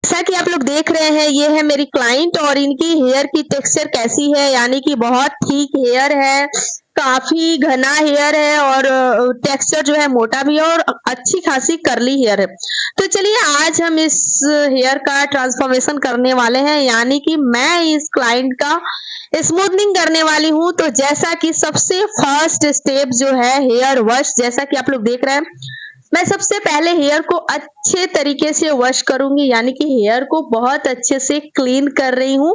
जैसा कि आप लोग देख रहे हैं, ये है मेरी क्लाइंट और इनकी हेयर की टेक्सचर कैसी है, यानी कि बहुत ठीक हेयर है, काफी घना हेयर है और टेक्सचर जो है मोटा भी है और अच्छी खासी कर्ली हेयर है। तो चलिए आज हम इस हेयर का ट्रांसफॉर्मेशन करने वाले हैं, यानी कि मैं इस क्लाइंट का स्मूथनिंग करने वाली हूँ। तो जैसा कि सबसे फर्स्ट स्टेप जो है हेयर वॉश, जैसा कि आप लोग देख रहे हैं, मैं सबसे पहले हेयर को अच्छे तरीके से वॉश करूंगी, यानी कि हेयर को बहुत अच्छे से क्लीन कर रही हूँ।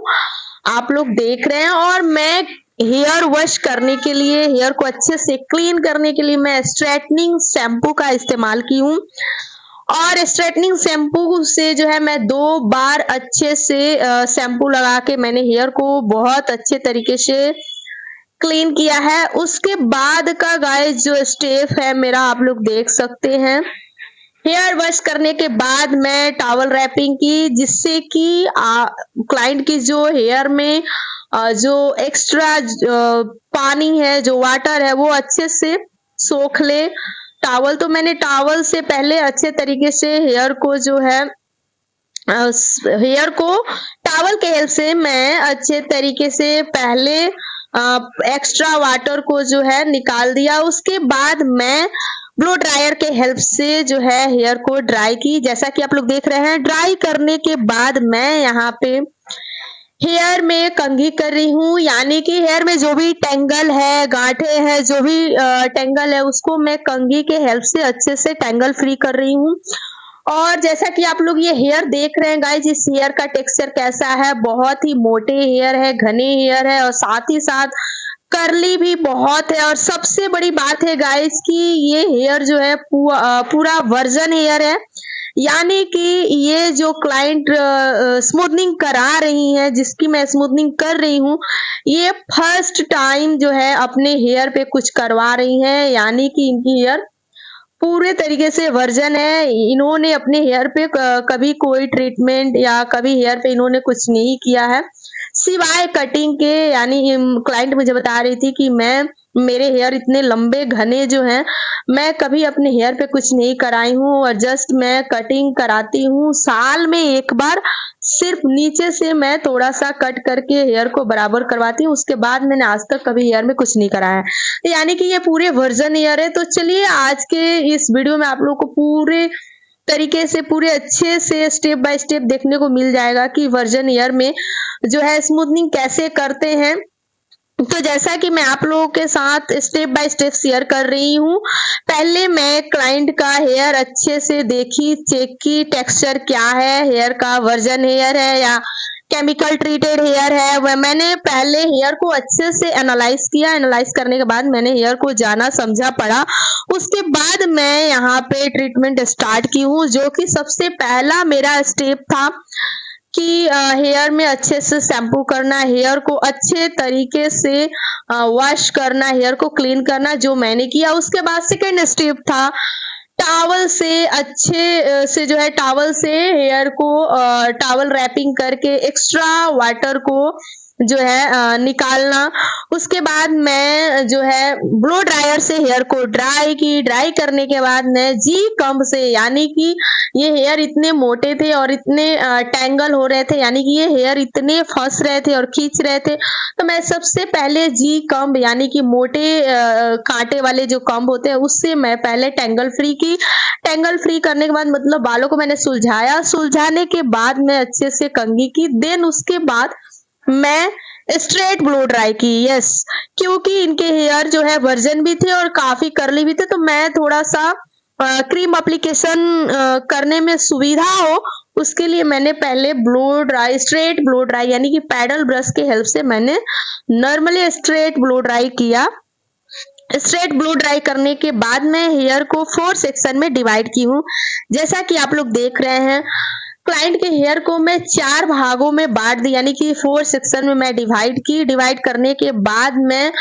आप लोग देख रहे हैं और मैं हेयर वॉश करने के लिए, हेयर को अच्छे से क्लीन करने के लिए मैं स्ट्रेटनिंग शैम्पू का इस्तेमाल की हूँ। और स्ट्रेटनिंग शैम्पू से जो है मैं 2 बार अच्छे से शैम्पू लगा के मैंने हेयर को बहुत अच्छे तरीके से क्लीन किया है। उसके बाद का गाइस जो स्टेप है मेरा, आप लोग देख सकते हैं। हेयर वॉश करने के बाद मैं टॉवल रैपिंग की, जिससे कि क्लाइंट की जो हेयर में जो एक्स्ट्रा पानी है, जो वाटर है, वो अच्छे से सोख ले टॉवल। तो मैंने टॉवल से पहले अच्छे तरीके से हेयर को जो है हेयर को टॉवल के हेल्प से मैं अच्छे तरीके से पहले एक्स्ट्रा वाटर को जो है निकाल दिया। उसके बाद मैं ब्लो ड्रायर के हेल्प से जो है हेयर को ड्राई की, जैसा कि आप लोग देख रहे हैं। ड्राई करने के बाद मैं यहाँ पे हेयर में कंघी कर रही हूँ, यानी कि हेयर में जो भी टेंगल है, गांठे है, जो भी टेंगल है, उसको मैं कंघी के हेल्प से अच्छे से टेंगल फ्री कर रही हूँ। और जैसा कि आप लोग ये हेयर देख रहे हैं गाइस, इस हेयर का टेक्सचर कैसा है, बहुत ही मोटे हेयर है, घने हेयर है और साथ ही साथ कर्ली भी बहुत है। और सबसे बड़ी बात है गाइस कि ये हेयर जो है पूरा वर्जन हेयर है, यानी कि ये जो क्लाइंट स्मूथनिंग करा रही है, जिसकी मैं स्मूथनिंग कर रही हूँ, ये फर्स्ट टाइम जो है अपने हेयर पे कुछ करवा रही है, यानी कि इनकी हेयर पूरे तरीके से वर्जन है। इन्होंने अपने हेयर पे कभी कोई ट्रीटमेंट या कभी हेयर पे इन्होंने कुछ नहीं किया है सिवाय कटिंग के। यानी क्लाइंट मुझे बता रही थी कि मेरे हेयर इतने लंबे घने जो हैं, मैं कभी अपने हेयर पे कुछ नहीं कराई हूँ और जस्ट मैं कटिंग कराती हूँ साल में एक बार। सिर्फ नीचे से मैं थोड़ा सा कट करके हेयर को बराबर करवाती हूँ, उसके बाद मैंने आज तक कभी हेयर में कुछ नहीं कराया है, यानी कि ये पूरे वर्जन हेयर है। तो चलिए आज के इस वीडियो में आप लोग को पूरे तरीके से, पूरे अच्छे से स्टेप बाय स्टेप देखने को मिल जाएगा कि वर्जन हेयर में जो है स्मूथनिंग कैसे करते हैं। तो जैसा कि मैं आप लोगों के साथ स्टेप बाय स्टेप शेयर कर रही हूँ, पहले मैं क्लाइंट का हेयर अच्छे से देखी, चेक की टेक्सचर क्या है, हेयर का वर्जन हेयर है या केमिकल ट्रीटेड हेयर है। वह मैंने पहले हेयर को अच्छे से एनालाइज किया। एनालाइज करने के बाद मैंने हेयर को जाना समझा पढ़ा, उसके बाद मैं यहाँ पे ट्रीटमेंट स्टार्ट की हूँ, जो कि सबसे पहला मेरा स्टेप था कि हेयर में अच्छे से शैम्पू करना, हेयर को अच्छे तरीके से वॉश करना, हेयर को क्लीन करना, जो मैंने किया। उसके बाद सेकेंड स्टेप था टॉवल से अच्छे से जो है टॉवल से हेयर को टॉवल रैपिंग करके एक्स्ट्रा वाटर को जो है निकालना। उसके बाद मैं जो है ब्लो ड्रायर से हेयर को ड्राई की। ड्राई करने के बाद मैं जी कम्ब से, यानी कि ये हेयर इतने मोटे थे और इतने टैंगल हो रहे थे, यानी कि ये हेयर इतने फंस रहे थे और खींच रहे थे, तो मैं सबसे पहले जी कम्ब, यानी कि मोटे कांटे वाले जो कम्ब होते हैं, उससे मैं पहले टैंगल फ्री की। टैंगल फ्री करने के बाद मतलब बालों को मैंने सुलझाया। सुलझाने के बाद मैं अच्छे से कंघी की। देन उसके बाद मैं स्ट्रेट ब्लो ड्राई की। यस, क्योंकि इनके हेयर जो है वर्जन भी थे और काफी कर्ली भी थे, तो मैं थोड़ा सा क्रीम एप्लीकेशन करने में सुविधा हो, उसके लिए मैंने पहले blow dry, straight blow dry, यानी कि पैडल ब्रश के हेल्प से मैंने नॉर्मली स्ट्रेट ब्लो ड्राई किया। स्ट्रेट ब्लो ड्राई करने के बाद मैं हेयर को 4 सेक्शन में डिवाइड की हूँ, जैसा कि आप लोग देख रहे हैं। क्लाइंट के हेयर को मैं 4 भागों में बांट दी, यानी कि 4 सेक्शन में मैं डिवाइड की। डिवाइड करने के बाद मैं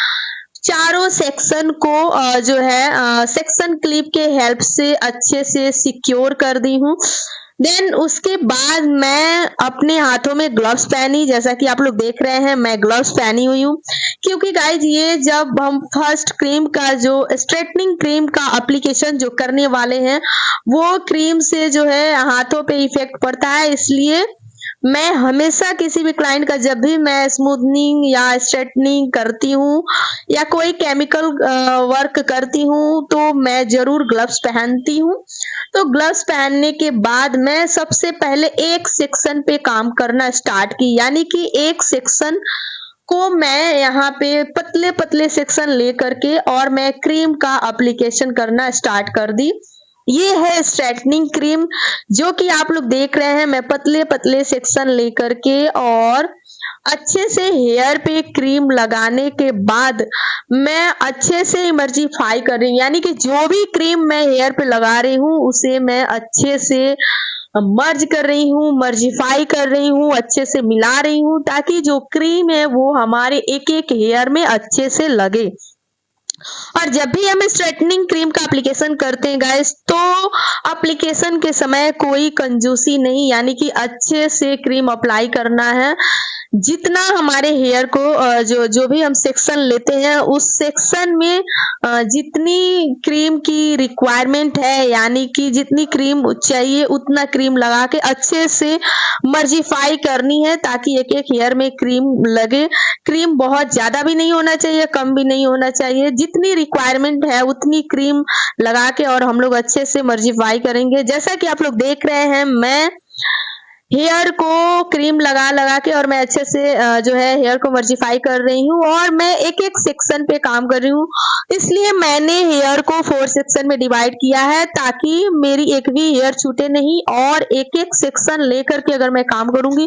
चारों सेक्शन को जो है सेक्शन क्लिप के हेल्प से अच्छे से सिक्योर कर दी हूँ। देन उसके बाद मैं अपने हाथों में ग्लव्स पहनी, जैसा कि आप लोग देख रहे हैं मैं ग्लव्स पहनी हुई हूँ, क्योंकि गाइज ये जब हम फर्स्ट क्रीम का जो स्ट्रेटनिंग क्रीम का एप्लीकेशन जो करने वाले हैं वो क्रीम से जो है हाथों पे इफेक्ट पड़ता है, इसलिए मैं हमेशा किसी भी क्लाइंट का जब भी मैं स्मूथनिंग या स्ट्रेटनिंग करती हूँ या कोई केमिकल वर्क करती हूँ तो मैं जरूर ग्लव्स पहनती हूँ। तो ग्लव्स पहनने के बाद मैं सबसे पहले एक सेक्शन पे काम करना स्टार्ट की, यानी कि एक सेक्शन को मैं यहाँ पे पतले पतले सेक्शन लेकर के और मैं क्रीम का एप्लीकेशन करना स्टार्ट कर दी। ये है स्ट्रेटनिंग क्रीम जो कि आप लोग देख रहे हैं, मैं पतले पतले सेक्शन लेकर के और अच्छे से हेयर पे क्रीम लगाने के बाद मैं अच्छे से इमर्जिफाई कर रही हूँ, यानी कि जो भी क्रीम मैं हेयर पे लगा रही हूँ उसे मैं अच्छे से मर्ज कर रही हूँ, मर्जिफाई कर रही हूँ, अच्छे से मिला रही हूँ ताकि जो क्रीम है वो हमारे एक एक हेयर में अच्छे से लगे। और जब भी हम स्ट्रेटनिंग क्रीम का एप्लीकेशन करते हैं गाइस तो एप्लीकेशन के समय कोई कंजूसी नहीं, यानी कि अच्छे से क्रीम अप्लाई करना है। जितना हमारे हेयर को जो भी हम सेक्शन लेते हैं उस सेक्शन में जितनी क्रीम की रिक्वायरमेंट है, यानी कि जितनी क्रीम चाहिए उतना क्रीम लगा के अच्छे से मर्जिफाई करनी है ताकि एक एक हेयर में क्रीम लगे। क्रीम बहुत ज्यादा भी नहीं होना चाहिए, कम भी नहीं होना चाहिए, जितनी रिक्वायरमेंट है उतनी क्रीम लगा के और हम लोग अच्छे से मर्जिफाई करेंगे। जैसा कि आप लोग देख रहे हैं मैं हेयर को क्रीम लगा लगा के और मैं अच्छे से जो है हेयर को मर्जिफाई कर रही हूँ और मैं एक एक सेक्शन पे काम कर रही हूँ, इसलिए मैंने हेयर को 4 सेक्शन में डिवाइड किया है ताकि मेरी एक भी हेयर छूटे नहीं और एक एक सेक्शन लेकर के अगर मैं काम करूंगी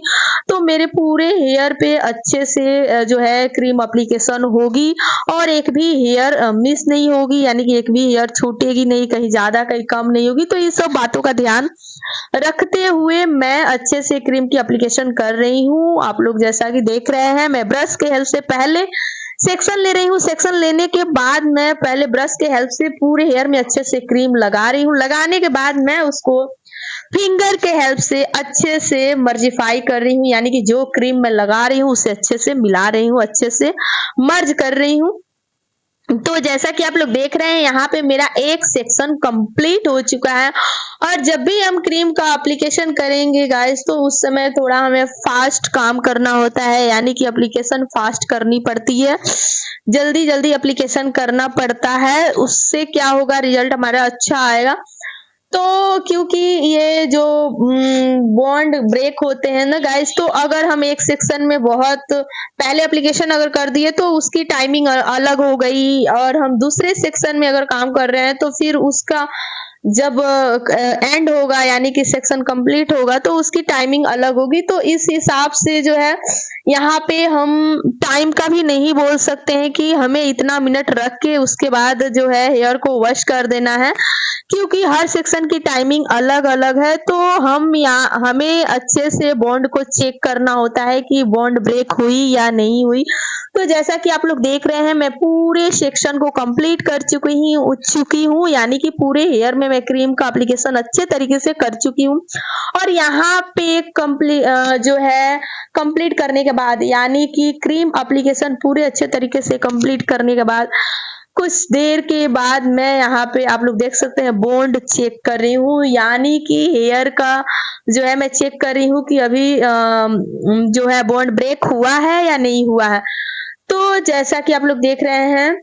तो मेरे पूरे हेयर पे अच्छे से जो है क्रीम एप्लीकेशन होगी और एक भी हेयर मिस नहीं होगी, यानी कि एक भी हेयर छूटेगी नहीं, कहीं ज्यादा कहीं कम नहीं होगी। तो ये सब बातों का ध्यान रखते हुए मैं अच्छे से क्रीम की एप्लीकेशन कर रही हूँ। आप लोग जैसा कि देख रहे हैं मैं ब्रश के हेल्प से पहले सेक्शन ले रही हूँ, सेक्शन लेने के बाद मैं पहले ब्रश के हेल्प से पूरे हेयर में अच्छे से क्रीम लगा रही हूँ, लगाने के बाद मैं उसको फिंगर के हेल्प से अच्छे से मर्जिफाई कर रही हूँ, यानी कि जो क्रीम मैं लगा रही हूँ उसे अच्छे से मिला रही हूँ, अच्छे से मर्ज कर रही हूँ। तो जैसा कि आप लोग देख रहे हैं यहाँ पे मेरा एक सेक्शन कंप्लीट हो चुका है और जब भी हम क्रीम का एप्लीकेशन करेंगे गाइस तो उस समय थोड़ा हमें फास्ट काम करना होता है, यानी कि एप्लीकेशन फास्ट करनी पड़ती है, जल्दी जल्दी एप्लीकेशन करना पड़ता है, उससे क्या होगा रिजल्ट हमारा अच्छा आएगा। तो क्योंकि ये जो बॉन्ड ब्रेक होते हैं ना गाइस, तो अगर हम एक सेक्शन में बहुत पहले एप्लीकेशन अगर कर दिए तो उसकी टाइमिंग अलग हो गई और हम दूसरे सेक्शन में अगर काम कर रहे हैं तो फिर उसका जब एंड होगा यानी कि सेक्शन कंप्लीट होगा तो उसकी टाइमिंग अलग होगी। तो इस हिसाब से जो है यहाँ पे हम टाइम का भी नहीं बोल सकते हैं कि हमें इतना मिनट रख के उसके बाद जो है हेयर को वॉश कर देना है, क्योंकि हर सेक्शन की टाइमिंग अलग अलग है। तो हमें अच्छे से बॉन्ड को चेक करना होता है कि बॉन्ड ब्रेक हुई या नहीं हुई। तो जैसा कि आप लोग देख रहे हैं मैं पूरे सेक्शन को कंप्लीट कर चुकी हूँ, यानी कि पूरे हेयर में मैं क्रीम का एप्लीकेशन अच्छे तरीके से कर चुकी हूँ। और यहाँ पे जो है कंप्लीट करने के बाद, यानी कि क्रीम एप्लीकेशन पूरे अच्छे तरीके से कंप्लीट करने के बाद कुछ देर के बाद मैं यहाँ पे आप लोग देख सकते हैं बॉन्ड चेक कर रही हूँ, यानी कि हेयर का जो है मैं चेक कर रही हूँ कि अभी जो है बॉन्ड ब्रेक हुआ है या नहीं हुआ है। तो जैसा कि आप लोग देख रहे हैं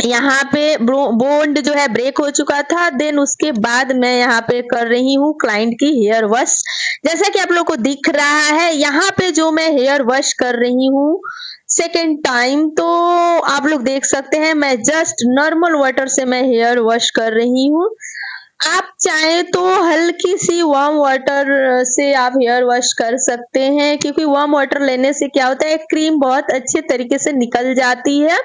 यहाँ पे बॉन्ड जो है ब्रेक हो चुका था। देन उसके बाद मैं यहाँ पे कर रही हूँ क्लाइंट की हेयर वॉश। जैसा कि आप लोग को दिख रहा है यहाँ पे जो मैं हेयर वॉश कर रही हूँ सेकेंड टाइम, तो आप लोग देख सकते हैं मैं जस्ट नॉर्मल वाटर से मैं हेयर वॉश कर रही हूँ। आप चाहे तो हल्की सी वार्म वाटर से आप हेयर वॉश कर सकते हैं, क्योंकि वार्म वाटर लेने से क्या होता है क्रीम बहुत अच्छे तरीके से निकल जाती है।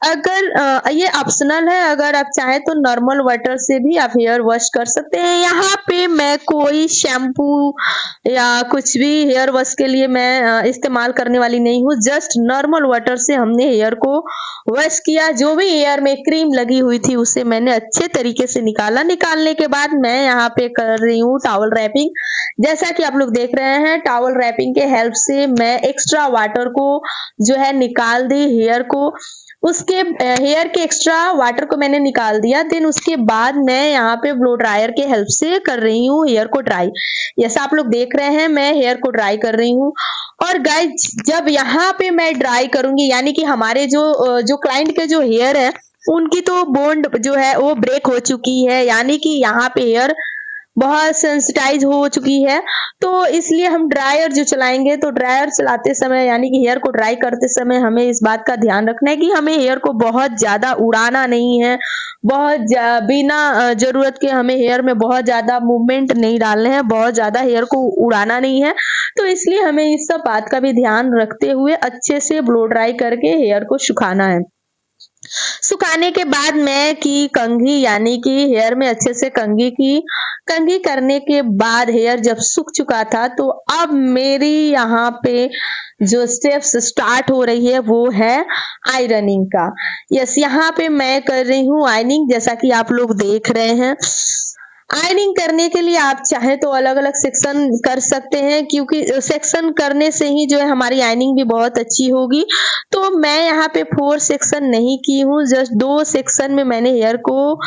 अगर ये ऑप्शनल है, अगर आप चाहें तो नॉर्मल वाटर से भी आप हेयर वॉश कर सकते हैं। यहाँ पे मैं कोई शैम्पू या कुछ भी हेयर वॉश के लिए मैं इस्तेमाल करने वाली नहीं हूँ। जस्ट नॉर्मल वाटर से हमने हेयर को वॉश किया। जो भी हेयर में क्रीम लगी हुई थी उसे मैंने अच्छे तरीके से निकाला। निकालने के बाद मैं यहाँ पे कर रही हूँ टॉवल रैपिंग। जैसा कि आप लोग देख रहे हैं, टॉवल रैपिंग के हेल्प से मैं एक्स्ट्रा वाटर को जो है निकाल दी हेयर को। उसके हेयर के एक्स्ट्रा वाटर को मैंने निकाल दिया। देन उसके बाद मैं यहाँ पे ब्लो ड्रायर के हेल्प से कर रही हूँ हेयर को ड्राई। जैसा आप लोग देख रहे हैं, मैं हेयर को ड्राई कर रही हूँ। और गाइज, जब यहाँ पे मैं ड्राई करूंगी, यानी कि हमारे जो क्लाइंट के जो हेयर है उनकी तो बॉन्ड जो है वो ब्रेक हो चुकी है, यानी कि यहाँ पे हेयर बहुत सेंसिटाइज हो चुकी है। तो इसलिए हम ड्रायर जो चलाएंगे, तो ड्रायर चलाते समय यानी कि हेयर को ड्राई करते समय हमें इस बात का ध्यान रखना है कि हमें हेयर को बहुत ज्यादा उड़ाना नहीं है। बिना जरूरत के हमें हेयर में बहुत ज्यादा मूवमेंट नहीं डालने हैं, बहुत ज्यादा हेयर को उड़ाना नहीं है। तो इसलिए हमें इस सब बात का भी ध्यान रखते हुए अच्छे से ब्लो ड्राई करके हेयर को सुखाना है। सुखाने के बाद मैं की कंघी, यानी कि हेयर में अच्छे से कंघी की। कंघी करने के बाद हेयर जब सूख चुका था, तो अब मेरी यहाँ पे जो स्टेप्स स्टार्ट हो रही है वो है आयरनिंग का। यस, यहाँ पे मैं कर रही हूँ आयरनिंग, जैसा कि आप लोग देख रहे हैं। आयरनिंग करने के लिए आप चाहे तो अलग अलग सेक्शन कर सकते हैं, क्योंकि सेक्शन करने से ही जो है हमारी आयरनिंग भी बहुत अच्छी होगी। तो मैं यहाँ पे 4 सेक्शन नहीं की हूँ, जस्ट 2 सेक्शन में मैंने हेयर को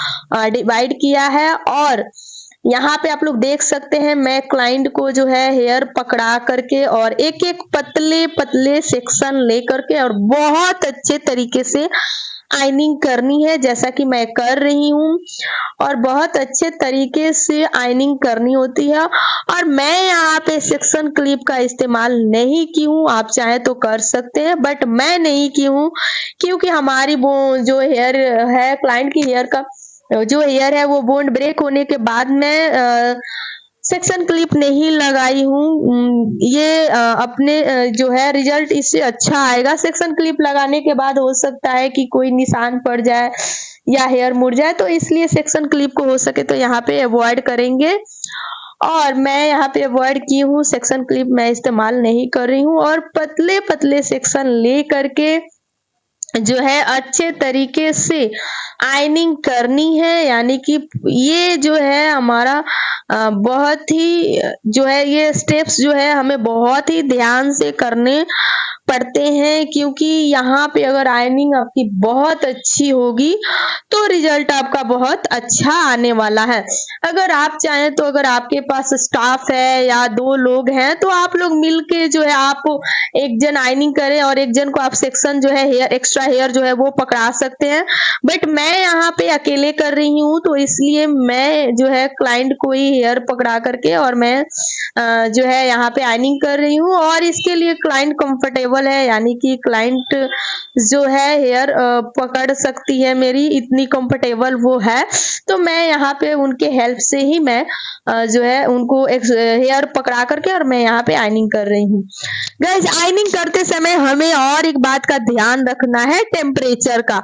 डिवाइड किया है। और यहाँ पे आप लोग देख सकते हैं, मैं क्लाइंट को जो है हेयर पकड़ा करके और एक एक पतले पतले सेक्शन ले करके और बहुत अच्छे तरीके से आयनिंग करनी है, जैसा कि मैं कर रही हूँ। और बहुत अच्छे तरीके से आयनिंग करनी होती है। और मैं यहाँ पे सेक्शन क्लिप का इस्तेमाल नहीं की हूँ, आप चाहे तो कर सकते हैं, बट मैं नहीं की हूँ, क्योंकि हमारी वो जो हेयर है, क्लाइंट की हेयर का जो हेयर है वो बोन ब्रेक होने के बाद मैं सेक्शन क्लिप नहीं लगाई हूँ। ये अपने जो है रिजल्ट इससे अच्छा आएगा। सेक्शन क्लिप लगाने के बाद हो सकता है कि कोई निशान पड़ जाए या हेयर मुड़ जाए, तो इसलिए सेक्शन क्लिप को हो सके तो यहाँ पे अवॉइड करेंगे। और मैं यहाँ पे अवॉइड की हूँ, सेक्शन क्लिप मैं इस्तेमाल नहीं कर रही हूँ। और पतले पतले सेक्शन ले करके जो है अच्छे तरीके से आयनिंग करनी है, यानी कि ये जो है हमारा बहुत ही जो है ये स्टेप्स जो है हमें बहुत ही ध्यान से करने पड़ते हैं, क्योंकि यहाँ पे अगर आयनिंग आपकी बहुत अच्छी होगी तो रिजल्ट आपका बहुत अच्छा आने वाला है। अगर आप चाहें तो अगर आपके पास स्टाफ है या 2 लोग हैं, तो आप लोग मिलके जो है आप एक जन आयनिंग करें और एक जन को आप सेक्शन जो है हेयर एक्स्ट्रा हेयर जो है वो पकड़ा सकते हैं। बट मैं यहाँ पे अकेले कर रही हूँ, तो इसलिए मैं जो है क्लाइंट को ही हेयर पकड़ा करके और मैं जो है यहाँ पे आयनिंग कर रही हूँ। और इसके लिए क्लाइंट कंफर्टेबल है, यानी कि क्लाइंट जो है हेयर पकड़ सकती है मेरी, इतनी कंफर्टेबल वो है। तो मैं यहाँ पे उनके हेल्प से ही मैं जो है उनको हेयर पकड़ा करके और मैं यहाँ पे आयनिंग कर रही हूँ। गाइस, आयनिंग करते समय हमें और एक बात का ध्यान रखना है, टेम्परेचर का।